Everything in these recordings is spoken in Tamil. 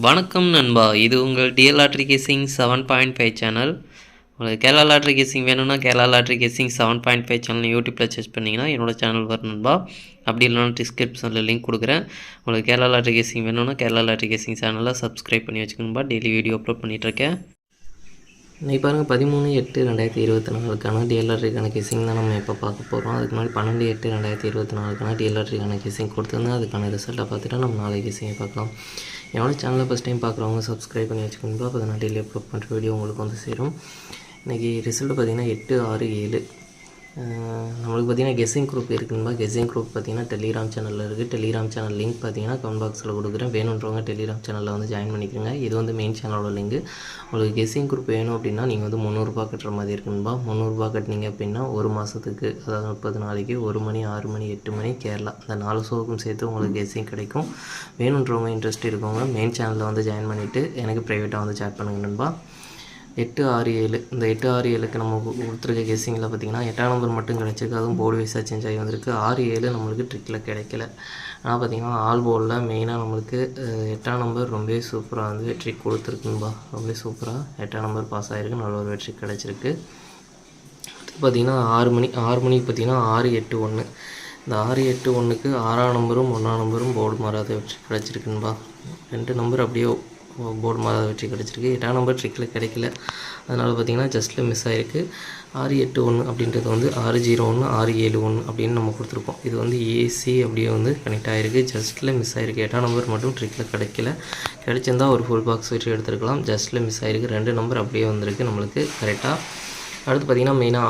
வணக்கம் நண்பா, இது உங்கள் டிஎல் லாட்ரி கேசிங் 7.5 சேனல். உங்களுக்கு கேரளா லாட்ரி கேசிங் வேணும்னா கேரளா லாட்ரி கேசிங் 7.5 சேனல் யூடியூப்பில் சர்ச் பண்ணிங்கன்னா என்னோடய சேனல் வரும் நண்பா. அப்படி இல்லைனா டிஸ்கிரிப்ஷனில் லிங்க் கொடுக்குறேன். உங்களுக்கு கேரளா லாட்ரி கேசிங் வேணும்னா கேரளா லாட்ரி கேசிங் சேனலை சப்ஸ்கிரைப் பண்ணி வச்சுக்கணும்பா. டெய்லி வீடியோ அப்லோட் பண்ணிகிட்ருக்கேன். இன்றைக்கி பாருங்கள் 13/8/2024க்கான டிஎல் லாட்ரிக்கான கேசிங் தான் நம்ம இப்போ பார்க்க போகிறோம். அதுக்கு முன்னாடி 12/8/2024க்கான டிஎல் லாட்ரிக்கான கேசிங் கொடுத்துருந்தேன். அதுக்கான ரிசல்ட்டை பார்த்துட்டு நம்ம நாளைக்கு கேசிங்கை பார்க்கலாம். என்னோடய சேனலை ஃபஸ்ட் டைம் பார்க்குறவங்க சப்ஸ்கிரைப் பண்ணி வச்சுக்கோங்க. அப்போ நான் டெய்லி அப்லோட் பண்ணுற வீடியோ உங்களுக்கு வந்து சேரும். இன்றைக்கி ரிசல்ட்டு பார்த்திங்கன்னா 8/6/7. நம்மளுக்கு பார்த்திங்கன்னா கெஸ்ஸிங் குரூப் இருக்குதுன்பா. கெஸ்ஸிங் குரூப் பார்த்திங்கன்னா டெலிகிராம் சேனலில் இருக்குது. டெலிகிராம் சேனல் லிங்க் பார்த்திங்கன்னா கமெண்ட் பாக்ஸில் கொடுக்குறேன். வேணுன்றவங்க டெலிகிராம் சேனலில் வந்து ஜாயின் பண்ணிக்கோங்க. இது வந்து மெயின் சேனலோட லிங்க். உங்களுக்கு கெஸ்ஸிங் குரூப் வேணும் அப்படின்னா நீங்கள் வந்து 300 கட்டுற மாதிரி இருக்குன்பா. 300 கட்டினீங்க அப்படின்னா ஒரு மாதத்துக்கு, அதாவது 30 நாளைக்கு 1 மணி 6 மணி 8 மணி கேரளா அந்த 4 ஷோவுக்கும் சேர்த்து உங்களுக்கு கெஸ்ஸிங் கிடைக்கும். வேணுன்றவங்க இன்ட்ரெஸ்ட் இருக்கவங்க மெயின் சேனலில் வந்து ஜாயின் பண்ணிவிட்டு எனக்கு ப்ரைவேட்டாக வந்து சேட் பண்ணுங்க நண்பா. 8/6/7 இந்த 8/6/7க்கு நம்ம கொடுத்துருக்க கெஸ்ஸிங்கில் பார்த்திங்கன்னா 8ஆம் நம்பர் மட்டும் கிடச்சிருக்கு. அதுவும் போர்டு வைஸாக சேஞ்ச் ஆகி வந்திருக்கு. 6/7 நம்மளுக்கு ட்ரிக்கில் கிடைக்கல. ஆனால் பார்த்திங்கன்னா ஆல் போர்டில் மெயினாக நம்மளுக்கு 8ஆம் நம்பர் ரொம்ப சூப்பராக வந்து ட்ரிக் கொடுத்துருக்குன்பா. ரொம்ப சூப்பராக 8ஆம் நம்பர் பாஸ் ஆகிருக்கு. நல்ல ஒரு ட்ரிக் கிடச்சிருக்கு. அடுத்து பார்த்திங்கன்னா 6 மணிக்கு பார்த்திங்கன்னா 6-8-1. இந்த 6-8-1க்கு 6ஆம் நம்பரும் 1ஆம் நம்பரும் போர்டு மாறாத வெற்றி கிடச்சிருக்குன்பா. 2 நம்பர் அப்படியே போர்டு மாறாத வெற்றி கிடச்சிருக்கு. 8ஆம் நம்பர் ட்ரிக்கில் கிடைக்கல. அதனால் பார்த்திங்கன்னா ஜஸ்ட்டில் மிஸ் ஆகிருக்கு. 6-8-1 அப்படின்றது வந்து 6-0-1 6-7-1 அப்படின்னு நம்ம கொடுத்துருக்கோம். இது வந்து ஏசி அப்படியே வந்து கனெக்ட் ஆகிருக்கு. ஜஸ்ட்டில் மிஸ் ஆகிருக்கு. 8ஆம் நம்பர் மட்டும் ட்ரிக்கில் கிடைக்கல. கிடைச்சிருந்தால் ஒரு ஃபுல் பாக்ஸ் வெற்றி எடுத்துருக்கலாம். ஜஸ்ட்டில் மிஸ் ஆகிருக்கு. 2 நம்பர் அப்படியே வந்திருக்கு நம்மளுக்கு கரெக்டாக. அடுத்து பார்த்திங்கன்னா மெயினாக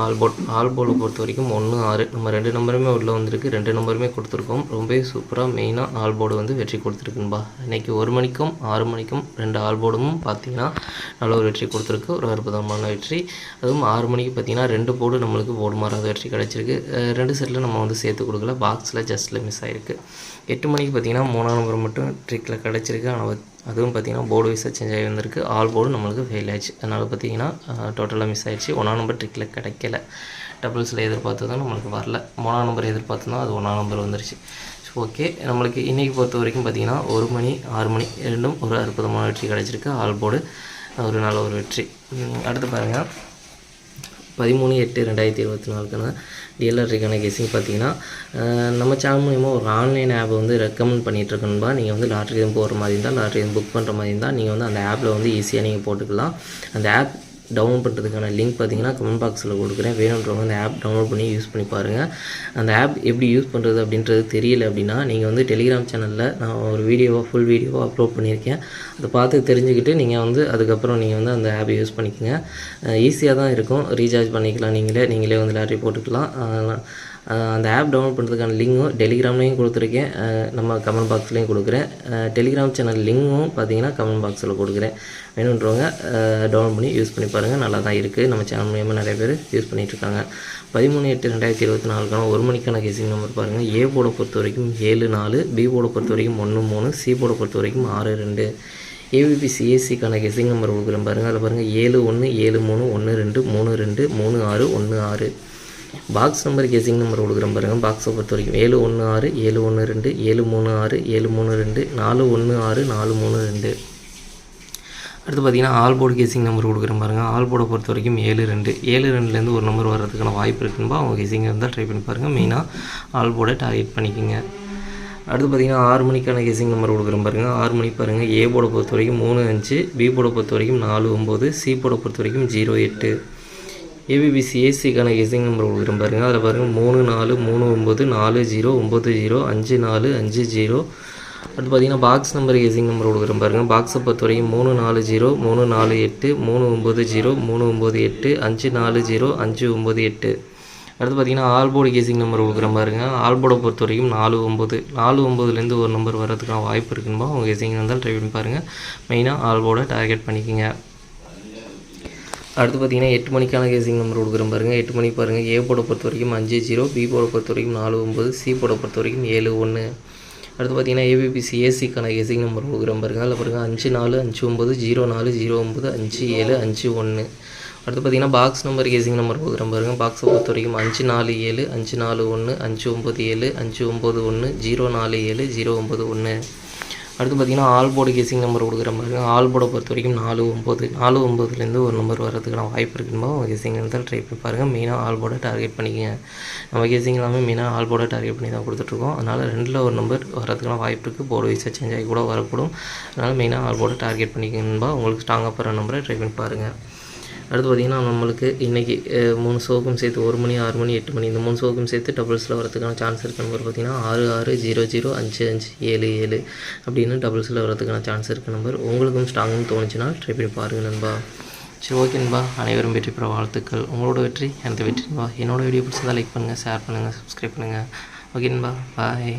ஆல் போர்டை பொறுத்த வரைக்கும் 1-6 நம்ம 2 நம்பருமே உள்ளே வந்திருக்கு. 2 நம்பருமே கொடுத்துருக்கோம். ரொம்பவே சூப்பராக மெயினாக ஆல் போர்டு வந்து வெற்றி கொடுத்துருக்குன்பா. இன்றைக்கி 1 மணிக்கும் 6 மணிக்கும் 2 ஆல் போர்டும் பார்த்திங்கன்னா நல்ல ஒரு வெற்றி கொடுத்துருக்கு. ஒரு அற்புதமான வெற்றி. அதுவும் 6 மணிக்கு பார்த்திங்கன்னா 2 போர்டு நம்மளுக்கு போர்டு மாறாத வெற்றி கிடச்சிருக்கு. 2 செட்டில் நம்ம வந்து சேர்த்து கொடுக்கல. பாக்ஸில் ஜஸ்ட்டில் மிஸ் ஆகிருக்கு. 8 மணிக்கு பார்த்திங்கன்னா 3ஆம் நம்பர் மட்டும் ட்ரிக்கில் கிடச்சிருக்கு. ஆனால் அதுவும் பார்த்திங்கன்னா போர்டு வைஸாக சேஞ்ச் ஆகி வந்திருக்கு. ஆல் போர்டு நம்மளுக்கு ஃபெயில் ஆயிடுச்சு. அதனால் பார்த்திங்கன்னா டோட்டலாக மிஸ் ஆகிடுச்சு. 1ஆம் நம்பர் ட்ரிக்கில் கிடைக்கல. டபுள்ஸில் எதிர்பார்த்து தான் நம்மளுக்கு வரல. 3ஆம் நம்பர் எதிர்பார்த்துனா அது 1ஆம் நம்பர் வந்துருச்சு. ஓகே, நம்மளுக்கு இன்றைக்கி பொறுத்த வரைக்கும் பார்த்திங்கன்னா 1 மணி 6 மணி ரெண்டும் ஒரு அற்புதமான வெற்றி கிடச்சிருக்கு. ஆல் போர்டு ஒரு நல்ல ஒரு வெற்றி. அடுத்து பாருங்கள் 13/8/2024க்கான டிஎல் லாட்ரிக்கான கெஸ்ஸிங் பார்த்திங்கன்னா நம்ம சேனல் மூலிமா ஒரு ஆன்லைன் ஆப்பை வந்து ரெக்கமெண்ட் பண்ணிகிட்ருக்கணும்பா. நீங்கள் வந்து லாட்ரி எதுவும் போடுற மாதிரி இருந்தால், லாட்ரி எதுவும் புக் பண்ணுற மாதிரி இருந்தால் நீங்கள் வந்து அந்த ஆப்பில் வந்து ஈஸியாக நீங்கள் போட்டுக்கலாம். அந்த ஆப் டவுன்லோட் பண்ணுறதுக்கான லிங்க் பார்த்திங்கன்னா கமெண்ட் பாக்ஸில் கொடுக்குறேன். வேணுன்றவங்க அந்த ஆப் டவுன்லோட் பண்ணி யூஸ் பண்ணி பாருங்கள். அந்த ஆப் எப்படி யூஸ் பண்ணுறது அப்படின்றது தெரியல அப்படின்னா நீங்கள் வந்து டெலிகிராம் சேனலில் நான் ஒரு ஃபுல் வீடியோவாக அப்லோட் பண்ணியிருக்கேன். அதை பார்த்து தெரிஞ்சுக்கிட்டு நீங்கள் வந்து அதுக்கப்புறம் நீங்கள் வந்து அந்த ஆப்பை யூஸ் பண்ணிக்கோங்க. ஈஸியாக தான் இருக்கும். ரீசார்ஜ் பண்ணிக்கலாம். நீங்களே வந்து லாட்ரி போட்டுக்கலாம். அந்த ஆப் டவுன்லோட் பண்ணுறதுக்கான லிங்கும் டெலிகிராம்லேயும் கொடுத்துருக்கேன். நம்ம கமெண்ட் பாக்ஸ்லேயும் கொடுக்குறேன். டெலிகிராம் சேனல் லிங்கும் பார்த்தீங்கன்னா கமெண்ட் பாக்ஸில் கொடுக்குறேன். வேணுன்றவங்க டவுன்லோட் பண்ணி யூஸ் பண்ணி பாருங்கள். நல்லா தான் இருக்குது. நம்ம சேனல் மூலியமாக நிறைய பேர் யூஸ் பண்ணிகிட்ருக்காங்க. 13/8/2024க்கான 1 மணிக்கான கெஸ்ஸிங் நம்பர் பாருங்கள். ஏ போர்டை பொறுத்த வரைக்கும் 7-4, பி போர்டை பொறுத்த வரைக்கும் 1-3, சி போர்டை பொறுத்த வரைக்கும் 6-2. ஏபிபி சிஎஸ்சிக்கான கெஸ்ஸிங் நம்பர் கொடுக்குறேன் பாருங்கள். அதில் பாருங்கள் 7-1 7-3 1-2 3-2 3-6 1-6. பாக்ஸ் நம்பர் கெஸ்ஸிங் நம்பர் கொடுக்குறேன் பாருங்கள். பாக்ஸை பொறுத்த வரைக்கும் 7-1-6 7-1-2 7-3-6 7-3-2 4-1-6 4-3-2. அடுத்து பார்த்திங்கன்னா ஆல் போர்டு கெஸ்ஸிங் நம்பர் கொடுக்குறேன் பாருங்கள். ஆல் போர்டை பொறுத்த வரைக்கும் 7-2 7-2லேருந்து ஒரு நம்பர் வர்றதுக்கான வாய்ப்பு இருக்குன்பா. அவங்க கெஸ்ஸிங் இருந்தால் ட்ரை பண்ணி பாருங்கள். மெயினாக ஆல் போர்டை டார்கெட் பண்ணிக்கோங்க. அடுத்து பார்த்திங்கன்னா 6 மணிக்கான கெஸ்ஸிங் நம்பர் கொடுக்குறேன் பாருங்கள். 6 மணிக்கு பாருங்கள். ஏ போர்டை பொறுத்த வரைக்கும் 3-5, பி போர்டை பொறுத்த வரைக்கும் 4-9, சி போர்டை பொறுத்த வரைக்கும் 0-8. ஏபிபி சிஎஸ்சிக்கான கெஸ்ஸிங் நம்பர் கொடுக்குறேன் பாருங்கள். அதில் பாருங்கள் 3-4 3-9 4-0 9-0 5-4 5-0. அடுத்து பார்த்திங்கன்னா பாக்ஸ் நம்பர் கெஸ்ஸிங் நம்பர் கொடுக்குறேன் பாருங்கள். பாக்ஸை பொறுத்த வரைக்கும் 3-4-0 3-4-8 3-9-0 3-9-8 5-4-0 5-9-8. அடுத்து பார்த்திங்கன்னா ஆல் போர்டு கெஸ்ஸிங் நம்பர் கொடுக்குறேன் பாருங்கள். ஆல் போர்டை பொறுத்த வரைக்கும் 4-9 4-9லேருந்து ஒரு நம்பர் வர்றதுக்கான வாய்ப்பு இருக்குன்பா. அவங்க கெஸ்ஸிங் இருந்தால் ட்ரை பண்ணி பாருங்கள். மெயினாக ஆல் போர்டை டார்கெட் பண்ணிக்கோங்க. அடுத்து பார்த்திங்கன்னா 8 மணிக்கான கெஸ்ஸிங் நம்பர் கொடுக்குறேன் பாருங்கள். 8 மணிக்கு பாருங்கள். ஏ போர்டை பொறுத்த வரைக்கும் 5-0, பி போர்டை பொறுத்த வரைக்கும் 4-9, சி போர்டை பொறுத்த வரைக்கும் 7-1. அடுத்து பார்த்திங்கன்னா ஏபிபி சிஎஸ்சிக்கான கெஸ்ஸிங் நம்பர் கொடுக்குறேன் பாருங்கள். அதில் பாருங்கள் 5-4 5-9 0-4 0-9 5-7 5-1. அடுத்து பார்த்திங்கன்னா பாக்ஸ் நம்பர் கெஸ்ஸிங் நம்பர் கொடுக்குறேன் பாருங்கள். பாக்ஸை பொறுத்த வரைக்கும் 5-4-7 5-4-1 5-9-7 5-9-1 0-4-7 0-9-1. அடுத்து பார்த்திங்கன்னா ஆல் போர்டு கேசிங் நம்பர் கொடுக்குற மாதிரி ஆல் போர்டை பொறுத்த வரைக்கும் 4-9 ஒரு நம்பர் வரதுக்கான வாய்ப்பு இருக்குன்னு கேசிங் இருந்தால் ட்ரை பண்ணி பாருங்கள். மெயினாக ஆல் போர்டை டார்கெட் பண்ணிக்கங்க. நம்ம கேசிங் எல்லாமே மெயினாக ஆல் போர்டை டார்கெட் பண்ணி தான் கொடுத்துட்ருக்கோம். அதனால் 2ல் ஒரு நம்பர் வரதுக்கான வாய்ப்பு இருக்குது. போர்டு வைஸாக சேஞ்ச் ஆகி கூட வரக்கூடும். அதனால் மெயினாக ஆல் போர்டை டார்கெட் பண்ணிக்கணும்பா. உங்களுக்கு ஸ்ட்ராங்காக போகிற நம்பரை ட்ரை பண்ணி பாருங்கள். அடுத்து பார்த்திங்கன்னா நம்மளுக்கு இன்றைக்கி 3 ஷோக்கும் சேர்த்து 1 மணி 6 மணி 8 மணி இந்த 3 ஷோக்கும் சேர்த்து டபுள்ஸில் வரதுக்கான சான்ஸ் இருக்க நம்பர் பார்த்திங்கன்னா 66005557 அப்படின்னு டபுள்ஸில் வரதுக்கான சான்ஸ் இருக்க நம்பர். உங்களுக்கும் ஸ்ட்ராங்னு தோணுச்சுன்னா ட்ரை பண்ணி பாருங்கள் நண்பா. சரி ஓகே நண்பா, அனைவரும் வெற்றி பெற வாழ்த்துக்கள். உங்களோட வெற்றி எனது வெற்றி நண்பா. என்னோடய வீடியோ பிடிச்சதா லைக் பண்ணுங்கள், ஷேர் பண்ணுங்கள், சப்ஸ்கிரைப் பண்ணுங்கள். ஓகே நண்பா, பாய்.